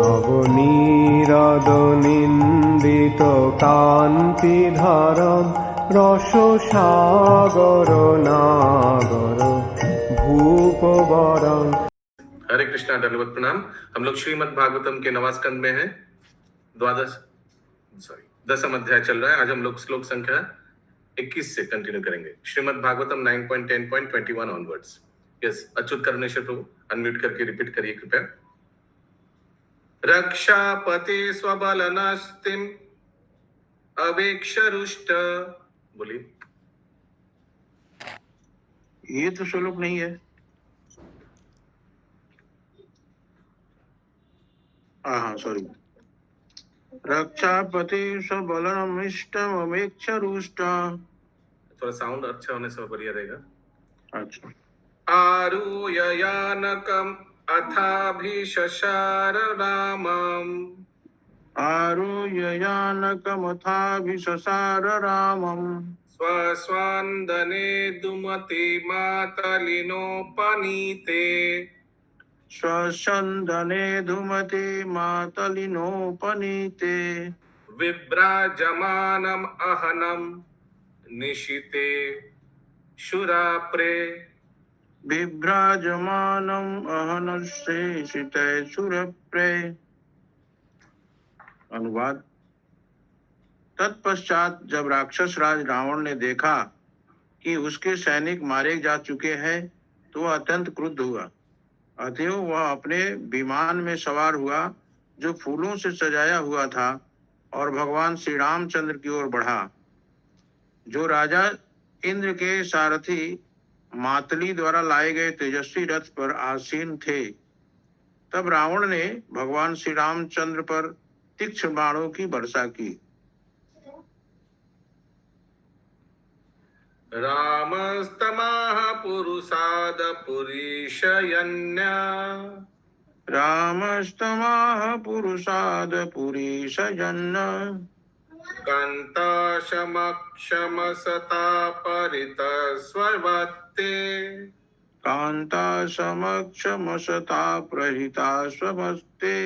নবনীরদনিন্দিত কান্তিধারম রসসাগর নাগর भूपवरं। हरे कृष्णा, दंडवत प्रणाम। हम लोग श्रीमद् भागवतम के नवां स्कंद में हैं। 10वां अध्याय चल रहा है। आज हम लोग श्लोक संख्या 21 से कंटिन्यू करेंगे। श्रीमद् भागवतम 9.10.21 ऑनवर्ड्स। यस, अच्युत करुणेश्वर प्रभु अनम्यूट करके रिपीट करिए कृपया। रक्षापति स्वबलनस्तिम अवेक्ष रुष्ट। बोलिए। ये तो श्लोक नहीं है। हाँ, सॉरी। रक्षापति सबलनमिष्टमवेक्ष रुष्ट। थोड़ा साउंड अच्छा होने से बढ़िया रहेगा। अच्छा। आरुययानकम अथाभिशशार रामम। आरुययानकमथाभिशशार रामम। स्वस्वान्दने दुमते मातलिनोपनीते। स्वसन्दने धुमते मातलिनोपनीते। विभ्राजमानम अहनम निशिते शुराप्रे। विभ्राजमानम् अहनश्रेषिते सुरप्रे। अनुवाद। तत्पश्चात जब राक्षस राज रावण ने देखा कि उसके सैनिक मारे जा चुके हैं तो वह अत्यंत क्रुद्ध हुआ। अतएव वह अपने विमान में सवार हुआ जो फूलों से सजाया हुआ था और भगवान श्री रामचंद्र की ओर बढ़ा, जो राजा इंद्र के सारथी मातली द्वारा लाए गए तेजस्वी रथ पर आसीन थे। तब रावण ने भगवान श्री रामचंद्र पर तीक्ष्ण बाणों की वर्षा की। रामस्तमाह पुरुषाद पुरीशयन्या। रामस्तमाह पुरुषाद पुरीशयन्। कान्ताशमक्षमसता परितस्वर्वत्ते। कान्ता समक्षमसता प्रहिता स्वमस्ते।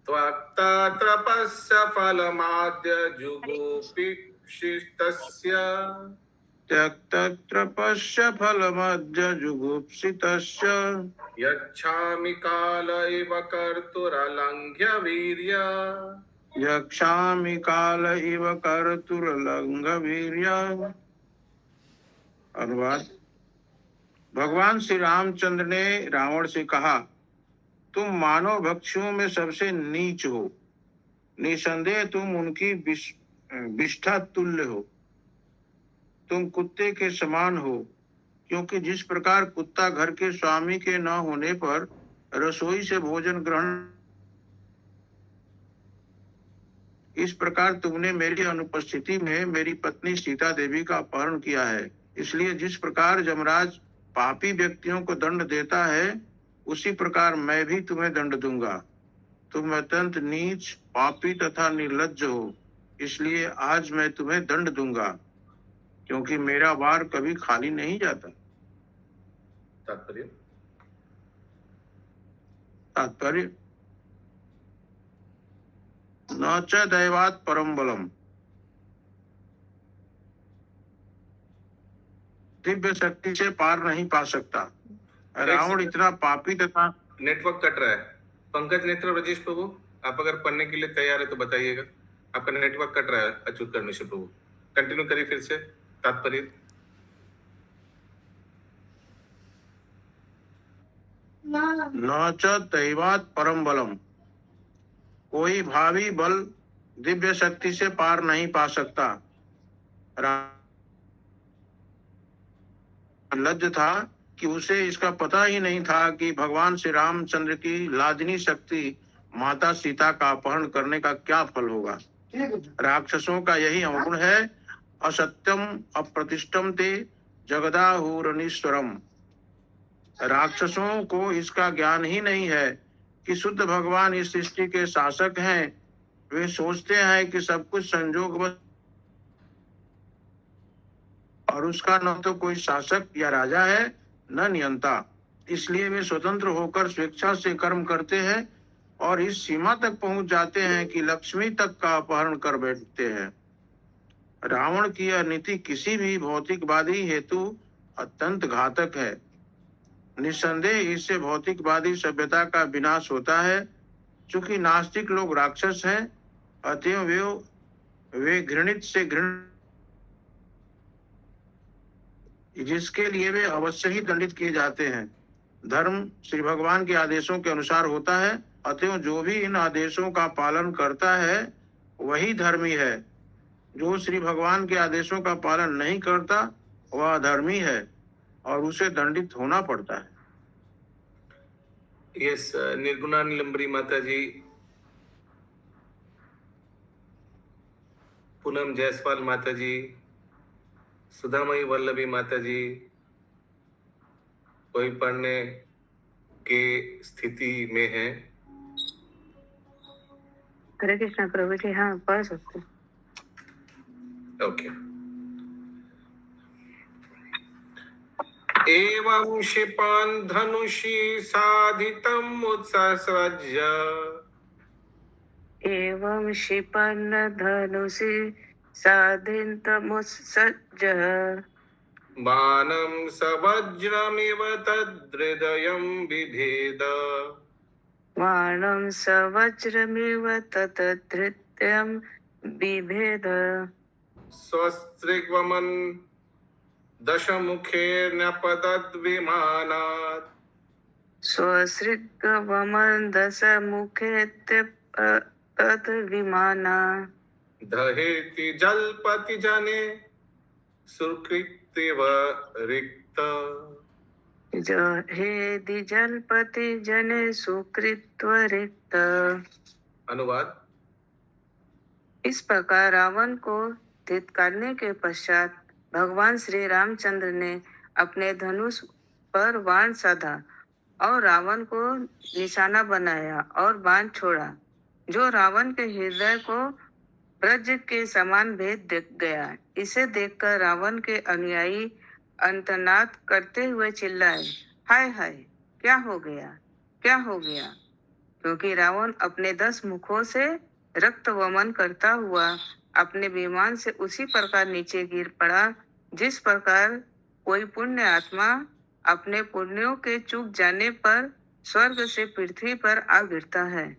त्वत्तत्रपस्य फलमाद्य जुगुप्सितस्य। त्यक्तत्रपस्य फलमद्य जुगुप्सितस्य। यच्छामि काल इव कर्तुरलङ्घ्य वीर्य। यक्षामि काल इव कर्तुरलंघ वीर्य। अनुवाद। भगवान श्री रामचंद्र ने रावण से कहा, तुम मानव भक्षियों में सबसे नीच हो। निसंदेह तुम उनकी विष्ठा तुल्य हो। तुम कुत्ते के समान हो, क्योंकि जिस प्रकार कुत्ता घर के स्वामी के न होने पर रसोई से भोजन ग्रहण, इस प्रकार तुमने मेरी अनुपस्थिति में मेरी पत्नी सीता देवी का अपहरण किया है। इसलिए जिस प्रकार यमराज पापी व्यक्तियों को दंड देता है, उसी प्रकार मैं भी तुम्हें दंड दूंगा। तुम अत्यंत नीच, पापी तथा निर्लज्ज हो, इसलिए आज मैं तुम्हें दंड दूंगा, क्योंकि मेरा वार कभी खाली नहीं जाता। तात्पर्य। न च दैवात् परम बलम। दिव्य शक्ति से पार नहीं पा सकता। रावण इतना पापी तथा। नेटवर्क कट रहा है। पंकज नेत्र ब्रजेश प्रभु, आप अगर पढ़ने के लिए तैयार है तो बताइएगा। आपका नेटवर्क कट रहा है। अच्युत करुणेश्वर प्रभु कंटिन्यू करिए फिर से। तात्पर्य। न च दैवात् परम बलम। कोई भावी बल दिव्य शक्ति से पार नहीं पा सकता। लज्ज था कि उसे इसका पता ही नहीं था कि भगवान श्री रामचंद्र की लादिनी शक्ति माता सीता का अपहरण करने का क्या फल होगा। राक्षसों का यही अवगुण है। असत्यम अप्रतिष्ठम ते जगदाहुरनीश्वरम। राक्षसों को इसका ज्ञान ही नहीं है कि शुद्ध भगवान इस सृष्टि के शासक हैं। वे सोचते हैं कि सब कुछ संजोगवश और उसका न तो कोई शासक या राजा है न नियंता। इसलिए वे स्वतंत्र होकर स्वेच्छा से कर्म करते हैं और इस सीमा तक पहुंच जाते हैं कि लक्ष्मी तक का अपहरण कर बैठते हैं। रावण की यह नीति किसी भी भौतिकवादी हेतु अत्यंत घातक है। निस्संदेह इससे भौतिकवादी सभ्यता का विनाश होता है। चूंकि नास्तिक लोग राक्षस हैं, अतएव वे घृणित से घृणित, जिसके लिए वे अवश्य ही दंडित किए जाते हैं। धर्म श्री भगवान के आदेशों के अनुसार होता है, अतएव जो भी इन आदेशों का पालन करता है वही धर्मी है। जो श्री भगवान के आदेशों का पालन नहीं करता वह अधर्मी है और उसे दंडित होना पड़ता है। यस, निर्गुणा निलंबरी माता जी, पूनम जायसवाल माता जी, सुधामयी वल्लभी माता जी, कोई पढ़ने के स्थिति में है? हरे कृष्णा प्रभु जी, हाँ पढ़ सकते। ओके। एवं क्षिपान् धनुषि साधितम् उत्ससृज्य, एवं क्षिपन्न धनुषि साधितमुत्सृज्य, बाणं सवज्रमिव तद्हृदयं बिभेद, बाणं सवज्रमिव ततधृत्यं बिभेद, स्वस्त्रिग्वमन् दशमुखेर्न्यपतद्विमानात्, स्वसृग्वमन् दशमुखेत्यपतद्विमाना, दहेति जल्पति जने सुकृतिव रिक्त। हे द्विजलपति जने सुकृत्वरिक्त। अनुवाद। इस प्रकार रावण को धिक्कारने के पश्चात भगवान श्री रामचंद्र ने अपने धनुष पर बाण साधा और रावण को निशाना बनाया और बाण छोड़ा, जो रावण के हृदय को ब्रज के समान भेद दिख गया। इसे देखकर रावण के अनुयायी अंतर्नाद करते हुए चिल्लाए, हाय हाय, क्या हो गया, क्या हो गया? क्योंकि रावण अपने 10 मुखों से रक्त वमन करता हुआ अपने विमान से उसी प्रकार नीचे गिर पड़ा जिस प्रकार कोई पुण्य आत्मा अपने पुण्यों के चूक जाने पर स्वर्ग से पृथ्वी पर आ गिरता है।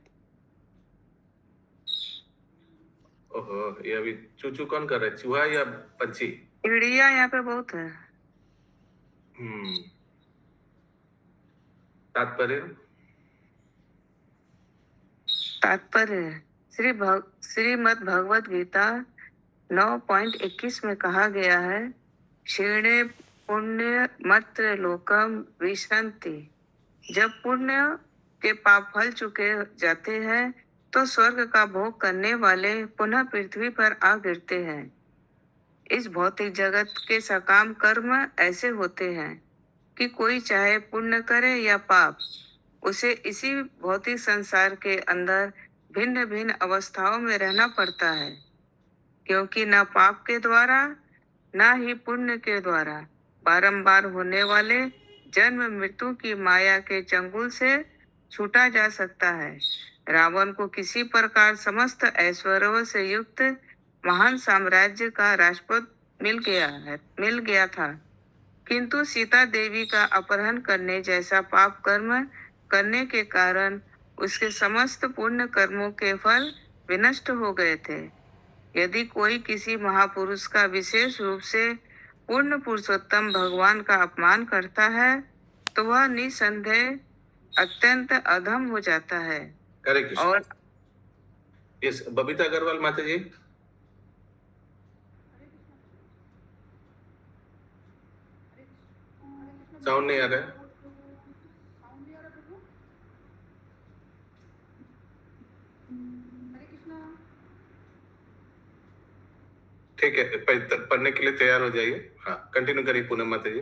ओहो, ये अभी चूचू कौन कर रहा है, चूहा या पंछी? चिड़िया यहाँ पे बहुत है। तात्पर्य श्रीमद् भगवद गीता 9.21 में कहा गया है, क्षीणे पुण्य मत्र लोकम विश्रंति। जब पुण्य के पाप फल चुके जाते हैं तो स्वर्ग का भोग करने वाले पुनः पृथ्वी पर आ गिरते हैं। इस भौतिक जगत के सकाम कर्म ऐसे होते हैं कि कोई चाहे पुण्य करे या पाप, उसे इसी भौतिक संसार के अंदर भिन्न भिन्न अवस्थाओं में रहना पड़ता है, क्योंकि न पाप के द्वारा न ही पुण्य के द्वारा बारंबार होने वाले जन्म मृत्यु की माया के चंगुल से छूटा जा सकता है। रावण को किसी प्रकार समस्त ऐश्वर्यों से युक्त महान साम्राज्य का राजपद मिल गया था, किंतु सीता देवी का अपहरण करने जैसा पाप कर्म करने के कारण उसके समस्त पुण्य कर्मों के फल विनष्ट हो गए थे। यदि कोई किसी महापुरुष का विशेष रूप से पूर्ण पुरुषोत्तम भगवान का अपमान करता है तो वह निसंदेह अत्यंत अधम हो जाता है। और यस, बबीता अग्रवाल माता जी। साउंड नहीं आ रहा है। ठीक है, पढ़ने के लिए तैयार हो जाइए। हाँ, कंटिन्यू करिए पूनम माता जी।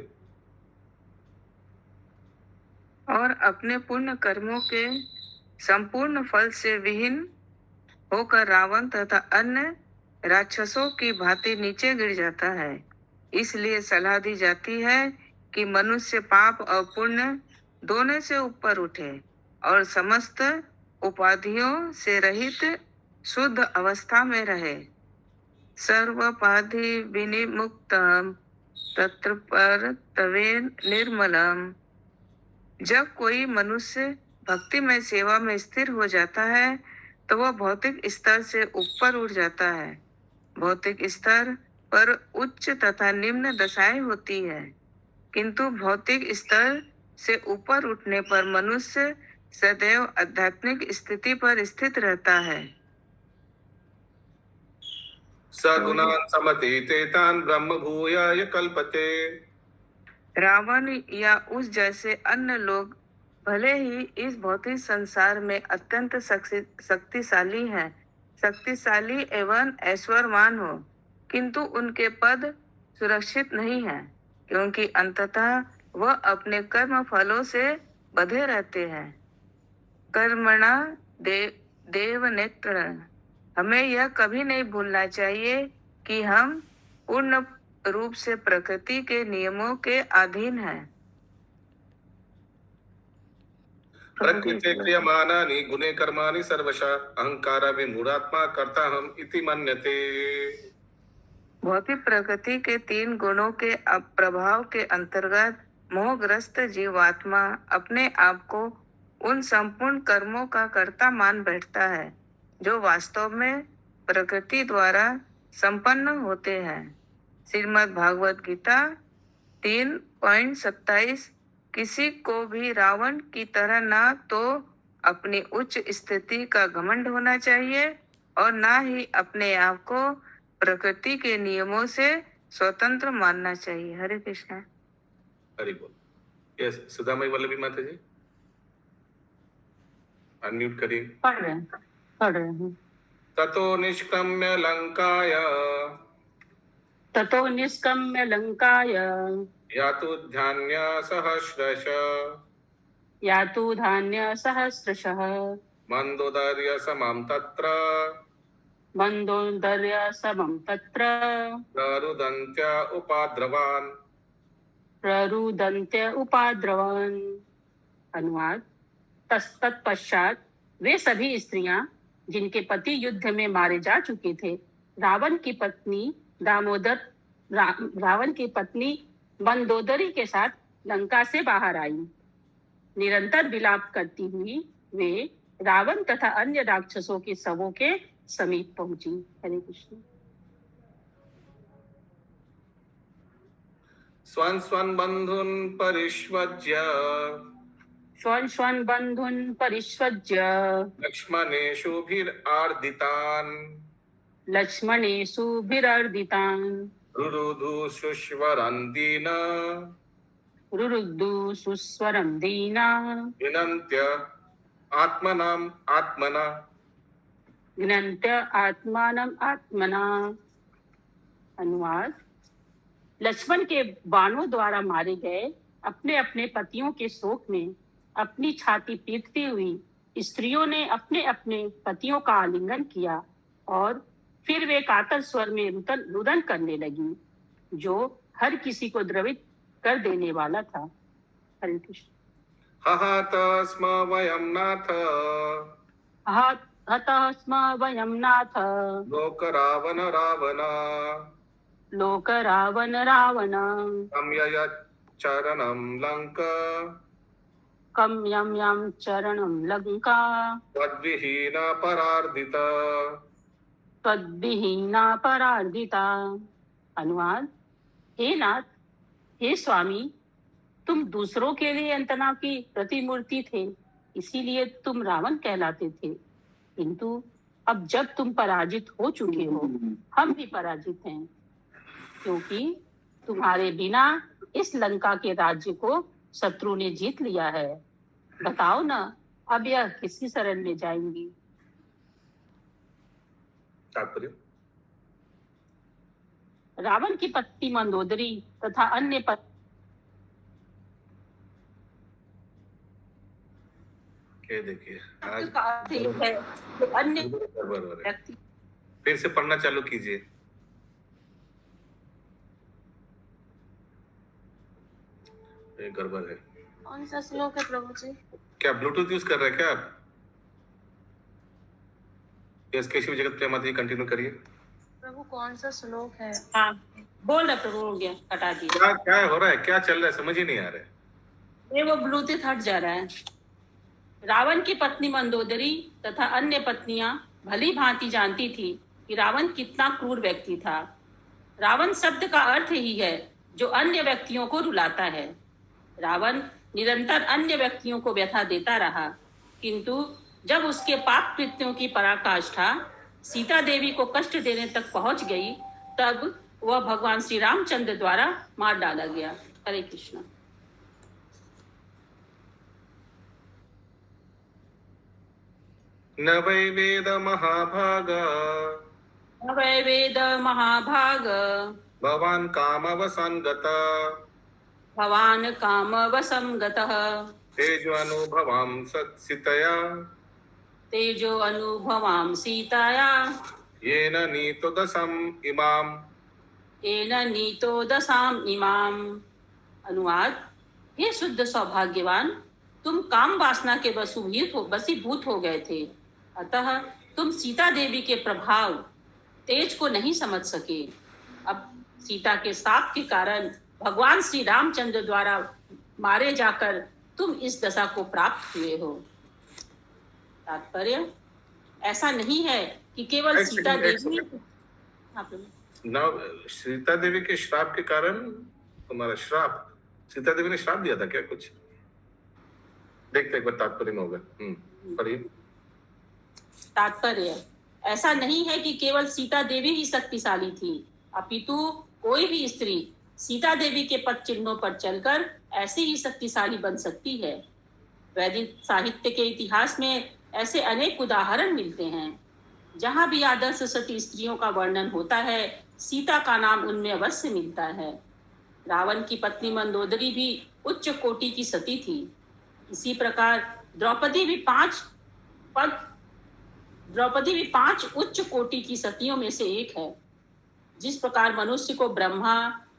और अपने पुण्य कर्मों के संपूर्ण फल से विहीन होकर रावण तथा अन्य राक्षसों की भांति नीचे गिर जाता है। इसलिए सलाह दी जाती है कि मनुष्य पाप और पुण्य दोनों से ऊपर उठे और समस्त उपाधियों से रहित शुद्ध अवस्था में रहे। सर्वोपाधि विनिमुक्तम तत्र पर तवे निर्मलम। जब कोई मनुष्य भक्ति में सेवा में स्थिर हो जाता है तो वह भौतिक स्तर से ऊपर उठ जाता है। भौतिक स्तर पर उच्च तथा निम्न दशाएं होती है, किंतु भौतिक स्तर से ऊपर उठने पर मनुष्य सदैव आध्यात्मिक स्थिति पर स्थित रहता है। सगुणान् समतीते तान् ब्रह्म भूयाय कल्पते। रावण या उस जैसे अन्य लोग भले ही इस भौतिक संसार में अत्यंत शक्तिशाली एवं ऐश्वर्यवान हो, किंतु उनके पद सुरक्षित नहीं है, क्योंकि अंततः वह अपने कर्म फलों से बंधे रहते हैं। कर्मणा देव नेत्र। हमें यह कभी नहीं भूलना चाहिए कि हम पूर्ण रूप से प्रकृति के नियमों के अधीन हैं। प्रकृते क्रियमाणानि गुणे कर्माणि सर्वशः अहंकार विमूढ़ात्मा कर्ता हम इति मन्यते। भौतिक प्रकृति के 3 गुणों के प्रभाव के अंतर्गत मोहग्रस्त जीवात्मा अपने आप को उन संपूर्ण कर्मों का कर्ता मान बैठता है जो वास्तव में प्रकृति द्वारा संपन्न होते हैं। श्रीमद् भागवत गीता 3.27। किसी को भी रावण की तरह ना तो अपनी उच्च स्थिति का घमंड होना चाहिए और ना ही अपने आप को प्रकृति के नियमों से स्वतंत्र मानना चाहिए। हरे कृष्णा। हरि बोल। यस, सुधामयी वल्लभी माता जी अनम्यूट करिए। पढ़ रहे हैं। ततो निष्क्रम्य लंकाय यातु धान्य सहस्रशः मंदोदर्य समं तत्र प्ररुदन्त्य उपाद्रवान्। अनुवाद। तत्पश्चात वे सभी स्त्रियां जिनके पति युद्ध में मारे जा चुके थे रावण की पत्नी मंदोदरी के साथ लंका से बाहर आई। निरंतर विलाप करती हुई वे रावण तथा अन्य राक्षसों के शवों के समीप पहुंची। हरे कृष्ण। स्वं स्वं बंधुन परिष्वज्य लक्ष्मणेषुभिरर्दितान् रुरुदु सुस्वरं दीना विनन्त्य आत्मना। अनुवाद। लक्ष्मण के बाणों द्वारा मारे गए अपने अपने पतियों के शोक में अपनी छाती पीटती हुई स्त्रियों ने अपने अपने पतियों का आलिंगन किया और फिर वे कातर स्वर में रुदन करने लगी, जो हर किसी को द्रवित कर देने वाला था। हरे कृष्ण। हतः स्म वयं नाथ लोक रावण कम्यं चरणं लंका त्वद्विहीना परार्दिता। अनुवाद। हे नाथ, हे स्वामी, तुम दूसरों के लिए अंतना की प्रतिमूर्ति थे, इसीलिए तुम रावण कहलाते थे, किंतु अब जब तुम पराजित हो चुके हो, हम भी पराजित हैं, क्योंकि तुम्हारे बिना इस लंका के राज्य को शत्रु ने जीत लिया है। बताओ ना, अब यह किसकी शरण में जाएंगी? तात्पर्य। रावण की पत्नी मंदोदरी तथा अन्य देखिए अन्य व्यक्ति। फिर से पढ़ना चालू कीजिए। गड़बड़ है। कौन सा श्लोक है प्रभु जी? क्या ब्लूटूथ यूज कर रहे हैं क्या आप? यस केशव जगत प्रेमाती कंटिन्यू करिए। प्रभु कौन सा श्लोक है? हाँ बोल रहा प्रभु, हो गया, हटा दिया। क्या क्या हो रहा है, क्या चल रहा है, समझ ही नहीं आ रहा है। ये वो ब्लूटूथ हट जा रहा है। रावण की पत्नी मंदोदरी तथा अन्य पत्नियां भली भांति जानती थी कि रावण कितना क्रूर व्यक्ति था। रावण शब्द का अर्थ ही है जो अन्य व्यक्तियों को रुलाता है। रावण निरंतर अन्य व्यक्तियों को व्यथा देता रहा, किंतु जब उसके पाप कृत्यों की पराकाष्ठा सीता देवी को कष्ट देने तक पहुंच गई, तब वह भगवान श्री रामचंद्र द्वारा मार डाला गया। हरे कृष्ण। न वै वेद महाभाग न वै वेद महाभाग भवान कामवसंगत भवान कामवशं गतः तेजोनुभवां सीतया तेजो अनुभवां सीताया येन नीतो दशम इमाम। येन नीतो दशाम इमाम। अनुवाद: हे शुद्ध सौभाग्यवान, तुम काम वासना के वशीभूत हो गए थे, अतः तुम सीता देवी के प्रभाव तेज को नहीं समझ सके। अब सीता के शाप के कारण भगवान श्री रामचंद्र द्वारा मारे जाकर तुम इस दशा को प्राप्त हुए हो। तात्पर्य: ऐसा नहीं है कि केवल सीता देवी सीता देवी के श्राप के कारण तुम्हारा श्राप, सीता देवी ने श्राप दिया था क्या कुछ? देखते एक बार तात्पर्य में होगा। पढ़िए। तात्पर्य: ऐसा नहीं है कि केवल सीता देवी ही शक्तिशाली थी, अपितु कोई भी स्त्री सीता देवी के पद चिन्हों पर चलकर ऐसे ही शक्तिशाली बन सकती है। वैदिक साहित्य के इतिहास में ऐसे अनेक उदाहरण मिलते हैं। जहाँ भी आदर्श सती स्त्रियों का वर्णन होता है, सीता का नाम उनमें अवश्य मिलता है। रावण की पत्नी मंदोदरी भी उच्च कोटि की सती थी। इसी प्रकार द्रौपदी भी पांच उच्च कोटि की सतियों में से एक है। जिस प्रकार मनुष्य को ब्रह्मा,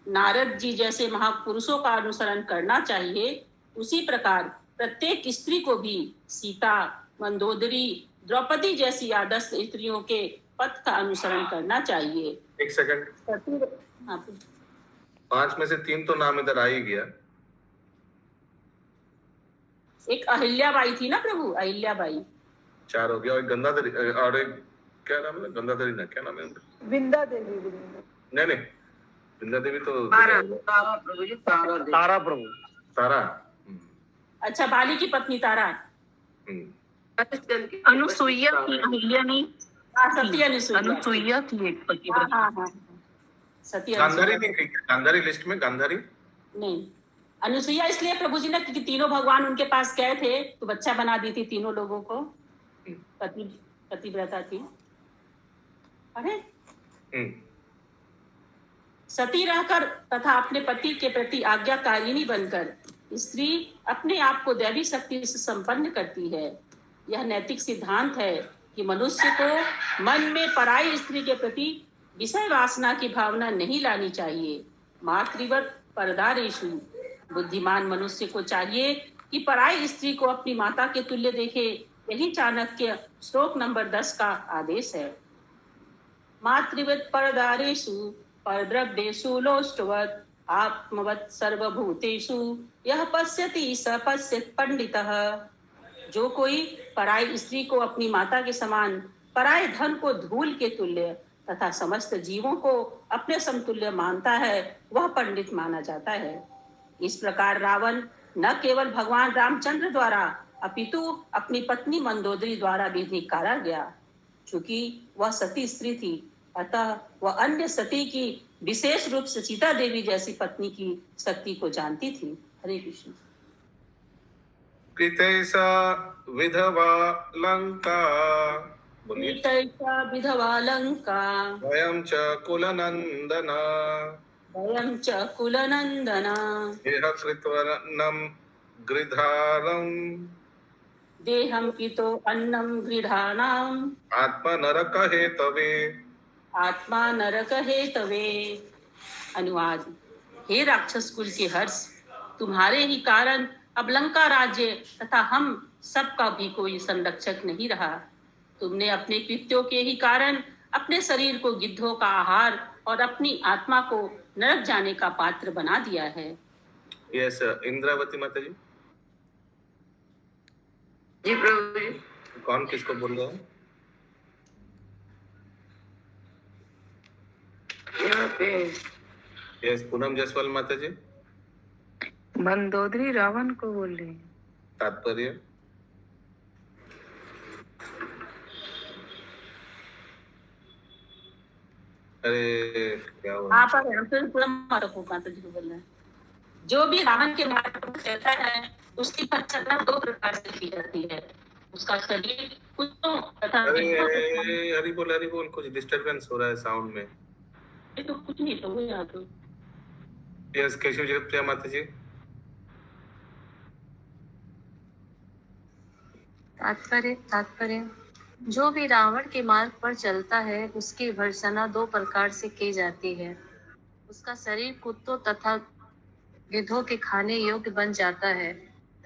नारद जी जैसे महापुरुषों का अनुसरण करना चाहिए, उसी प्रकार प्रत्येक स्त्री को भी सीता, मंदोदरी, द्रौपदी जैसी आदर्श स्त्रियों के पथ का अनुसरण करना चाहिए। एक सेकंड। हाँ, 5 में से 3 तो नाम इधर आ ही गया। एक अहिल्याबाई थी ना प्रभु, अहिल्याबाई। 4 हो गया, और एक गंगाधरी, और एक क्या नाम है, गंगाधरी ना, क्या नाम है उनका? विंदा देवी। नहीं, विंदा देवी तो तारा प्रभु जी, तारा प्रभु। तारा। अच्छा, बाली की पत्नी तारा। अनुसुईया थी, अहिल्या नहीं। सती अनुसुईया। अनुसुईया थी एक पति। हाँ, सती गांधारी अनुसुईया नहीं, गांधारी लिस्ट में गांधारी नहीं। अनुसुईया इसलिए प्रभु जी ने, क्योंकि तीनों भगवान उनके पास गए थे तो बच्चा बना दी थी तीनों लोगों को। पतिव्रता थी। अरे सती रहकर तथा अपने पति के प्रति आज्ञाकारिणी बनकर स्त्री अपने आप को दैवी शक्ति से संपन्न करती है। यह नैतिक सिद्धांत है कि मनुष्य को मन में पराई स्त्री के प्रति विषय वासना की भावना नहीं लानी चाहिए। मातृवत परदारेषु। बुद्धिमान मनुष्य को चाहिए कि पराई स्त्री को अपनी माता के तुल्य देखे। यही चाणक्य श्लोक नंबर 10 का आदेश है। मातृवत परदारेषु परद्रव्येषु लोष्टवत् आत्मवत् सर्वभूतेषु यह पश्यति स पश्यत् पंडितः। जो कोई पराई स्त्री को अपनी माता के समान, पराये धन को धूल के तुल्य तथा समस्त जीवों को अपने समतुल्य मानता है, वह पंडित माना जाता है। इस प्रकार रावण न केवल भगवान रामचंद्र द्वारा अपितु अपनी पत्नी मंदोदरी द्वारा भी धिक्कारा गया। चूंकि वह सती स्त्री थी, अतः वह अन्य सती की, विशेष रूप से सीता देवी जैसी पत्नी की शक्ति को जानती थी। हरे कृष्ण। कृतैसा विधवा लंका, कृतैसा विधवा लंका वयं च कुलनंदना, वयं च कुलनंदना देह कृत्वन्नं गृधारं, देहं पितो अन्नं गृहाणाम् आत्मनरक हेतवे, आत्मा नरक हेतवे। अनुवाद: हे राक्षस कुल के हर्ष, तुम्हारे ही कारण अब लंका राज्य तथा हम सब का भी कोई संरक्षक नहीं रहा। तुमने अपने कृत्यों के ही कारण अपने शरीर को गिद्धों का आहार और अपनी आत्मा को नरक जाने का पात्र बना दिया है। यस इंद्रावती माता जी, जी प्रभु जी। कौन किसको बोल रहा है? यहाँ पे यस पूनम जायसवाल माता जी, मंदोदरी रावण को बोल रही है। तात्पर्य? अरे क्या हुआ? हाँ पर हम तो पूरा माता जी को बोल रहे हैं। जो भी रावण के मार्ग पर चलता है उसकी पश्चाताप दो प्रकार से की जाती है, उसका शरीर कुत्तों तथा अरे गिद्धों के खाने- हरि बोल, कुछ डिस्टरबेंस हो रहा है साउंड में। ये तो कुछ नहीं तो हुआ तो। यस केशव जगत प्रिया माता जी, तात्पर्य जो भी रावण के मार्ग पर चलता है उसकी भर्त्सना दो प्रकार से की जाती है, उसका शरीर कुत्तों तथा गिद्धों के खाने योग्य बन जाता है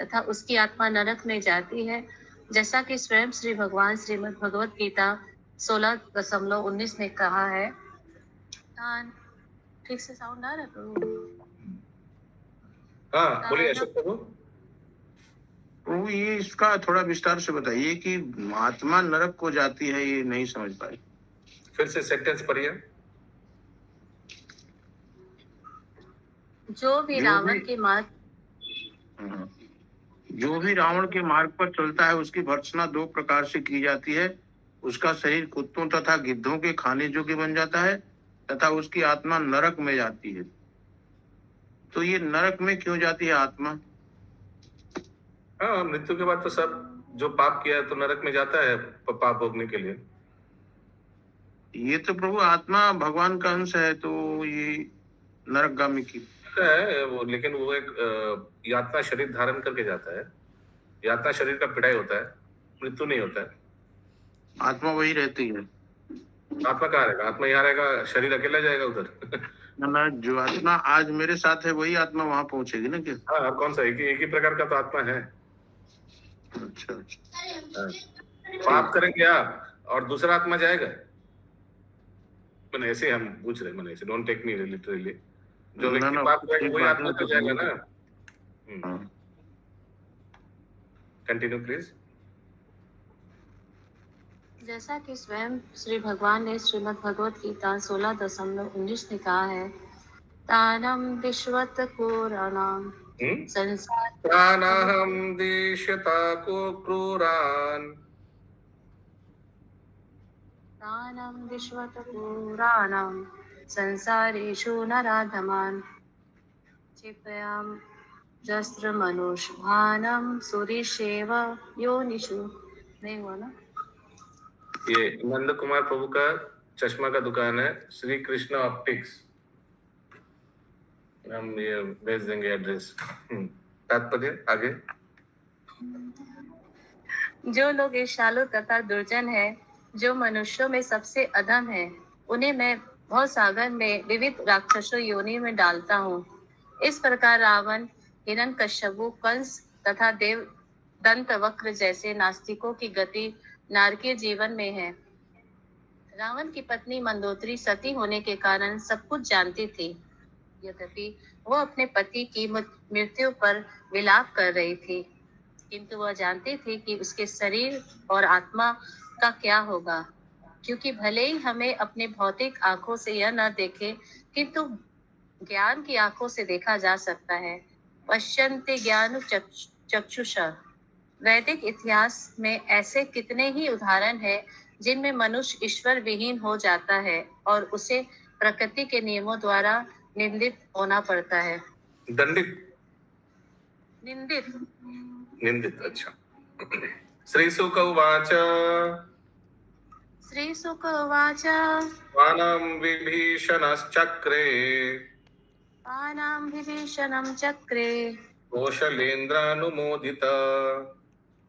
तथा उसकी आत्मा नरक में जाती है, जैसा कि स्वयं श्री भगवान श्रीमद् भगवत गीता 16:19 में कहा है। ठीक से साउंड आ रहा है प्रभु? हाँ बोलिए अशोक प्रभु। प्रभु ये इसका थोड़ा विस्तार से बताइए कि आत्मा नरक को जाती है, ये नहीं समझ पाए। फिर से सेंटेंस पढ़िए। जो भी रावण के रावण के मार्ग पर चलता है उसकी भर्त्सना दो प्रकार से की जाती है, उसका शरीर कुत्तों तथा गिद्धों के खाने योग्य बन जाता है तथा उसकी आत्मा नरक में जाती है। तो ये नरक में क्यों जाती है आत्मा? हाँ मृत्यु के बाद तो सब जो पाप किया है तो नरक में जाता है पाप भोगने के लिए। ये तो प्रभु आत्मा भगवान का अंश है, तो ये नरकगामी की है वो, लेकिन वो एक यातना शरीर धारण करके जाता है। यातना शरीर का पिटाई होता है, मृत्यु नहीं होता है। आत्मा वही रहती है। आत्मा कहाँ रहेगा? आत्मा यहाँ रहेगा, शरीर अकेला जाएगा उधर। ना, जो आत्मा आज मेरे साथ है वही आत्मा वहां पहुंचेगी ना क्या? हाँ और कौन सा एक ही प्रकार का तो आत्मा है। अच्छा अच्छा। हाँ। पाप करेंगे आप और दूसरा आत्मा जाएगा। मैंने ऐसे हम पूछ रहे, मैंने ऐसे डोंट टेक मी लिटरली। जो व्यक्ति पाप करेगा वही आत्मा तो जाएगा ना। Continue please. जैसा कि स्वयं श्री भगवान ने श्रीमद् भगवत गीता 16:19 में कहा है, तानम विश्वत पुराणाम संसार प्राणाहम दिश्यता को क्रूरान तानम विश्वत पुराणाम संसारेषु नराधमान् क्षिपयाम जस्त्र मनुष्भानम सुरीशेव योनिषु। नहीं हुआ ना? ये नंद कुमार प्रभु का चश्मा का दुकान है, श्री कृष्ण ऑप्टिक्स। हम ये भेज देंगे एड्रेस। तात्पर्य आगे। जो लोग ईर्ष्यालु तथा दुर्जन है, जो मनुष्यों में सबसे अधम है, उन्हें मैं भव सागर में विविध राक्षसों योनि में डालता हूँ। इस प्रकार रावण, हिरण्यकश्यपु, कंस तथा देव दंत वक्र जैसे नास्तिकों की गति नारकीय जीवन में है। रावण की पत्नी मंदोदरी सती होने के कारण सब कुछ जानती थी, यद्यपि वो अपने पति की मृत्यु पर विलाप कर रही थी, किंतु वह जानती थी कि उसके शरीर और आत्मा का क्या होगा, क्योंकि भले ही हमें अपने भौतिक आंखों से यह न देखे, किंतु ज्ञान की आंखों से देखा जा सकता है। पश्यन्ते ज्ञान चक्षुषा। वैदिक इतिहास में ऐसे कितने ही उदाहरण हैं जिनमें मनुष्य ईश्वर विहीन हो जाता है और उसे प्रकृति के नियमों द्वारा निंदित होना पड़ता है। दंडित, निंदित। अच्छा। श्री शुक उवाच वानं विभीषणश्चक्रे पानां विभीषणं चक्रे कौशलेन्द्रानुमोदिता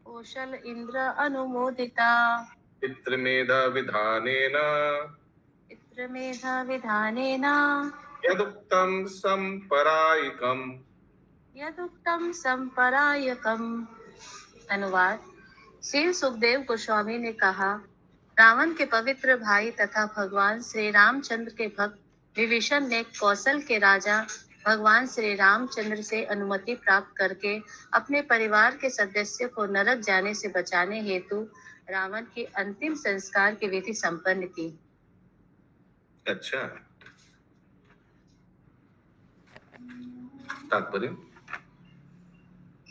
कौशल इंद्र अनुमोदिता पितृमेधाविधानेन पितृमेधाविधानेन यदुक्तं संपरायकम्। अनुवाद। श्री सुखदेव गोस्वामी ने कहा, रावण के पवित्र भाई तथा भगवान श्री रामचंद्र के भक्त विभीषण ने कौशल के राजा भगवान श्री रामचंद्र से अनुमति प्राप्त करके अपने परिवार के सदस्यों को नरक जाने से बचाने हेतु रावण की अंतिम संस्कार की विधि संपन्न की। अच्छा, तात्पर्य।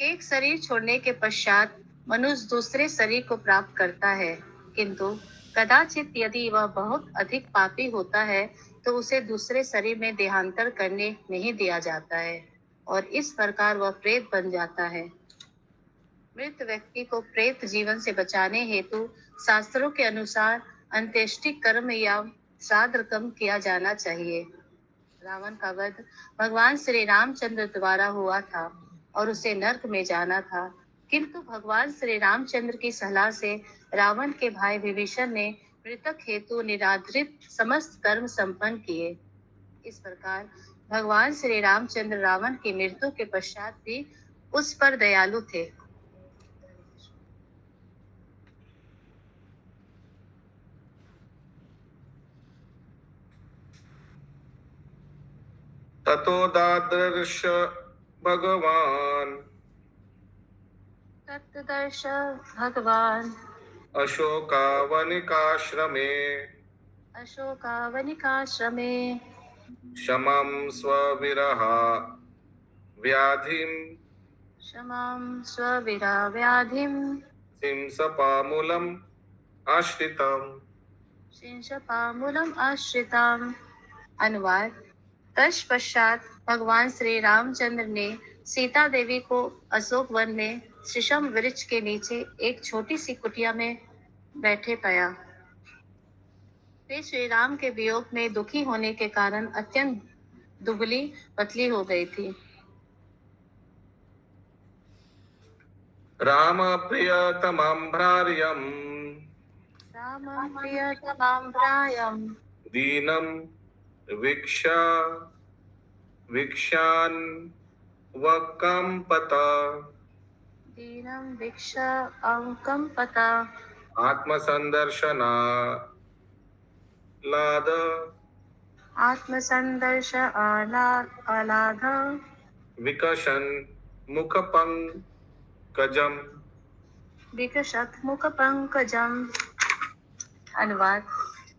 एक शरीर छोड़ने के पश्चात मनुष्य दूसरे शरीर को प्राप्त करता है, किंतु कदाचित यदि वह बहुत अधिक पापी होता है तो उसे दूसरे शरीर में देहांतर करने नहीं दिया जाता है और इस प्रकार वह प्रेत बन जाता है। मृत व्यक्ति को प्रेत जीवन से बचाने हेतु शास्त्रों के अनुसार अंत्येष्टि कर्म या श्राद्ध कर्म किया जाना चाहिए। रावण का वध भगवान श्री रामचंद्र द्वारा हुआ था और उसे नरक में जाना था, किंतु भगवान श्री रामचंद्र की सलाह से रावण के भाई विभीषण ने मृतक हेतु निरादरित समस्त कर्म संपन्न किए। इस प्रकार भगवान श्री रामचंद्र रावण की मृत्यु के पश्चात भी उस पर दयालु थे। ततो दादर्श भगवान तत्दर्श भगवान अशोकावनिकाश्रमे अशोकावनिकाश्रमे शमं स्वविरह व्याधिं क्षमां स्वविरा व्याधिं सिंसपामूलम् आश्रितम्। शिंशपामूलम् आश्रिताम्। अनुवाद। तत्पश्चात भगवान श्री रामचंद्र ने सीता देवी को अशोक वन में शीशम वृक्ष के नीचे एक छोटी सी कुटिया में बैठे पाया। वे श्री राम के वियोग में दुखी होने के कारण अत्यंत दुबली पतली हो गई थी। राम प्रियतमं भ्रार्यम् रामं प्रियतमं भ्रायम् दीनं वीक्षान् वकम्पत दीनं वीक्ष अवकम्पत आत्मसंदर्श आलाद विकशन मुखपंकजम विकशत मुख पंकजम। अनुवाद।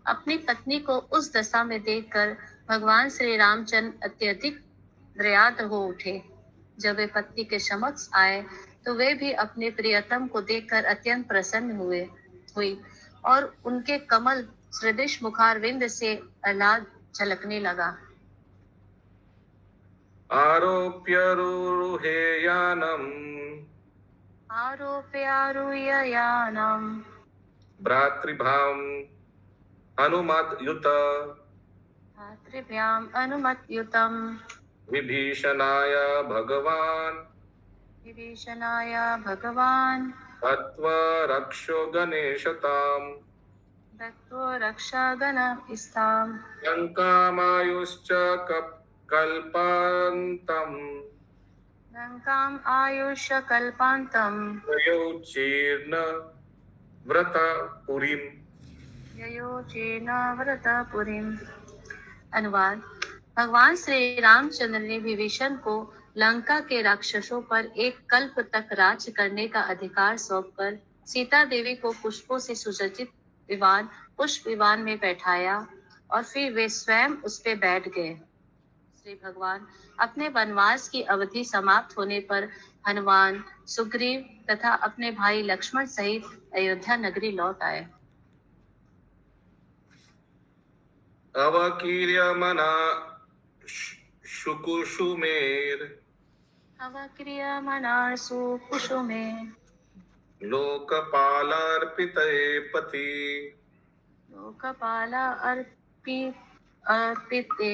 अपनी पत्नी को उस दशा में देखकर भगवान श्री रामचंद्र अत्यधिक दयाद्र हो उठे। जब वे पत्नी के समक्ष आए तो वे भी अपने प्रियतम को देखकर अत्यंत प्रसन्न हुई और उनके कमल सदृश मुखारविंद से आह्लाद झलकने लगा। आरोप्यारुह्य यानम भ्रातृभाम भातृभ्याम अनुमतयुतम विभीषणाय भगवान तत्त्वरक्षो गणेशताम् दत्तो रक्षागण इस्ताम लङ्कामायुश्च कल्पान्तम् लंकाम आयुष्य कल्पांतम प्रयोचीर्ण व्रतपुरीम्। ययोचेन व्रतपुरीम्। अनुवाद। भगवान श्री रामचंद्र ने विभीषण को लंका के राक्षसों पर एक कल्प तक राज्य करने का अधिकार सौंपकर सीता देवी को पुष्पों से सुसज्जित पुष्प विमान में बैठाया और फिर वे स्वयं उस पे बैठ गए। श्री भगवान अपने वनवास की अवधि समाप्त होने पर हनुमान, सुग्रीव तथा अपने भाई लक्ष्मण सहित अयोध्या नगरी लौट आए। अवकीर्यमना शुकुशुमेर अवक्रियमनासु कुसुमे लोकपालार्पिते पति लोकपाला अर्पिते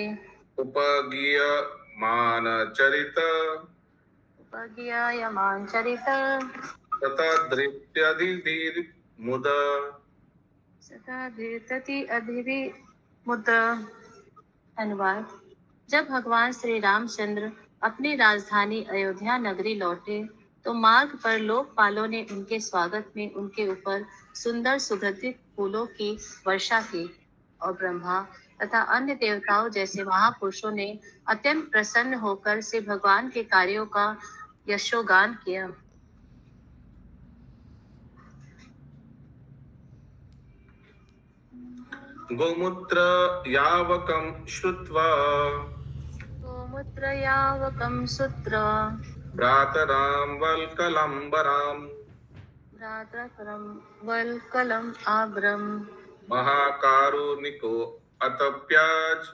उपगीयमान चरित तथा धृत्यधिमुद सदा धीर्तति अधिविमुद। अनुवाद। जब भगवान श्री रामचंद्र अपनी राजधानी अयोध्या नगरी लौटे तो मार्ग पर लोकपालों ने उनके स्वागत में उनके ऊपर सुंदर सुगंधित फूलों की वर्षा की, और ब्रह्मा तथा अन्य देवताओं जैसे महापुरुषों ने अत्यंत प्रसन्न होकर श्री भगवान के कार्यों का यशोगान किया। गोमूत्र यावकं श्रुत्वा गोमूत्र यावकं सूत्र भ्रातरां वल्कलम्बराम् भ्रातरं वल्कलम् आब्रम महाकारुणिको अतप्याच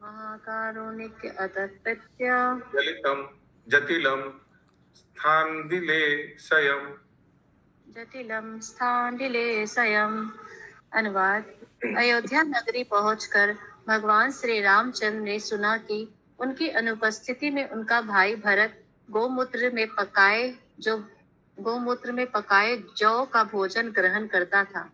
महाकारुणिक अतप्रत्य जटिलं स्थान्दिले सयम्। जटिलम स्थानिले स्वयं। अनुवाद। अयोध्या नगरी पहुंचकर भगवान श्री रामचंद्र ने सुना कि उनकी अनुपस्थिति में उनका भाई भरत गोमूत्र में पकाए जौ का भोजन ग्रहण करता था,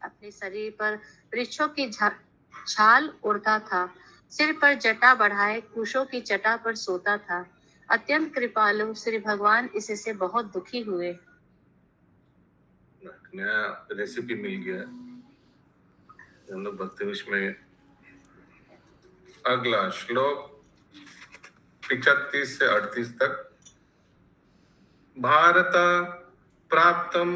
अपने शरीर पर वृक्षों की छाल उड़ता था, सिर पर जटा बढ़ाए कुशों की चटा पर सोता था। अत्यंत कृपालु श्री भगवान इससे बहुत दुखी हुए। नया रेसिपी मिल गया है। हम लोग भक्ति विषय में अगला श्लोक 35 से 38 तक। भारत प्राप्तम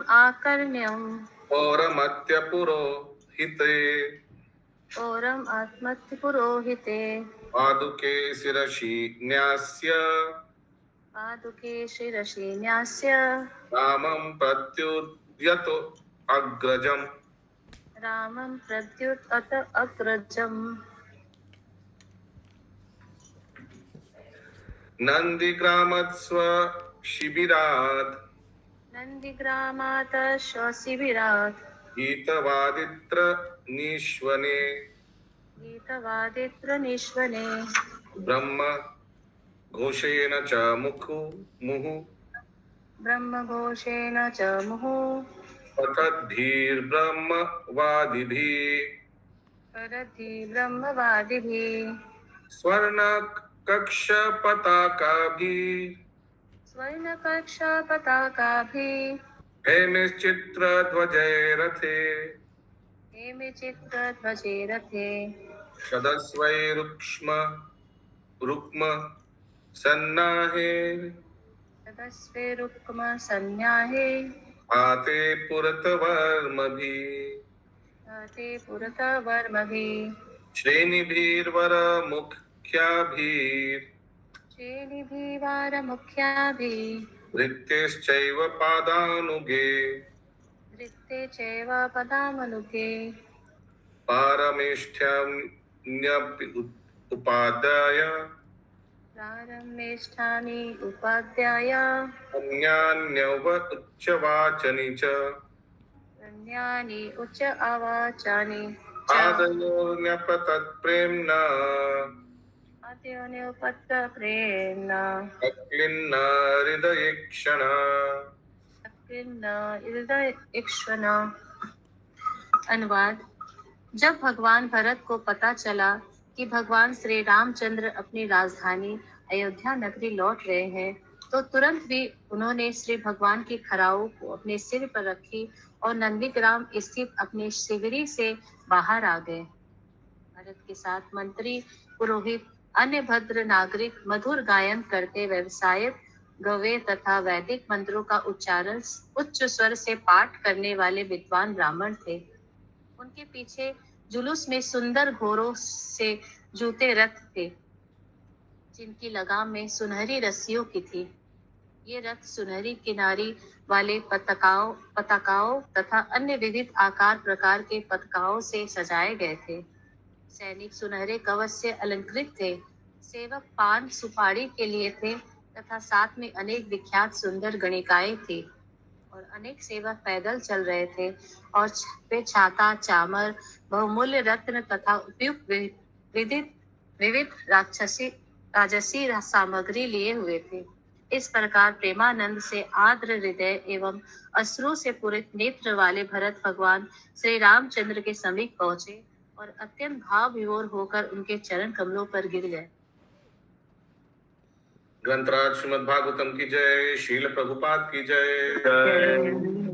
आकर्ण्यम पौरमत्य पुरोहिते ओरम आत्मत्य पुरोहिते पादुके शिरसि न्यास्य रामं प्रत्युत अग्रजम्। नंदीग्रामात् स्वशिबिरात् गीतवादित्र निश्वने ब्रह्म घोषेण च मुहुः परद्भिर्ब्रह्मवादिभिः स्वर्णकक्ष पताकाभिः हेमे चित्रध्वजे रुक्म सन्नाहे आते पुरतवर्मभिः श्रेणिभिर्वारमुख्याभिः वृत्ते चैव पदामनुगे प्रारम्भेष्ठानि उपाध्याय अन्यानि उच्च अवाचानि आद्योन्युपत्तप्रेम्णा हृदयेक्षण। अनुवाद। जब भगवान भरत को पता चला कि भगवान श्री रामचंद्र अपनी राजधानी अयोध्या नगरी लौट रहे हैं, तो तुरंत भी उन्होंने श्री भगवान की खराओं को अपने सिर पर रखी और नंदीग्राम स्थित अपने शिविरी से बाहर आ गए। भरत के साथ मंत्री, पुरोहित, अन्य भद्र नागरिक, मधुर गायन करते व्यवसायक, गवे तथा वैदिक मंत्रों का उच्चारण उच्च स्वर से पाठ करने वाले विद्वान ब्राह्मण थे। उनके पीछे जुलूस में सुंदर घोड़ों से जूते रथ थे, जिनकी लगाम में सुनहरी रस्सियों की थी। ये रथ सुनहरी किनारी वाले पताकाओं तथा अन्य विविध आकार प्रकार के पताकाओं से सजाए गए थे। सैनिक सुनहरे कवच से अलंकृत थे, सेवक पान सुपारी के लिए थे तथा साथ में अनेक विख्यात सुंदर गणिकाएं थी, और अनेक सेवक पैदल चल रहे थे और वे छाता, चामर, बहुमूल्य रत्न तथा उपयुक्त विविध राजसी सामग्री लिए हुए थे। इस प्रकार प्रेमानंद से आर्द्र हृदय एवं अश्रु से पूरित नेत्र वाले भरत भगवान श्री रामचंद्र के समीप पहुंचे और अत्यंत भाव विभोर होकर उनके चरण कमलों पर गिर गए। ग्रंथराज श्रीमद् भागवतम की जय। शील प्रभुपाद की जय। जय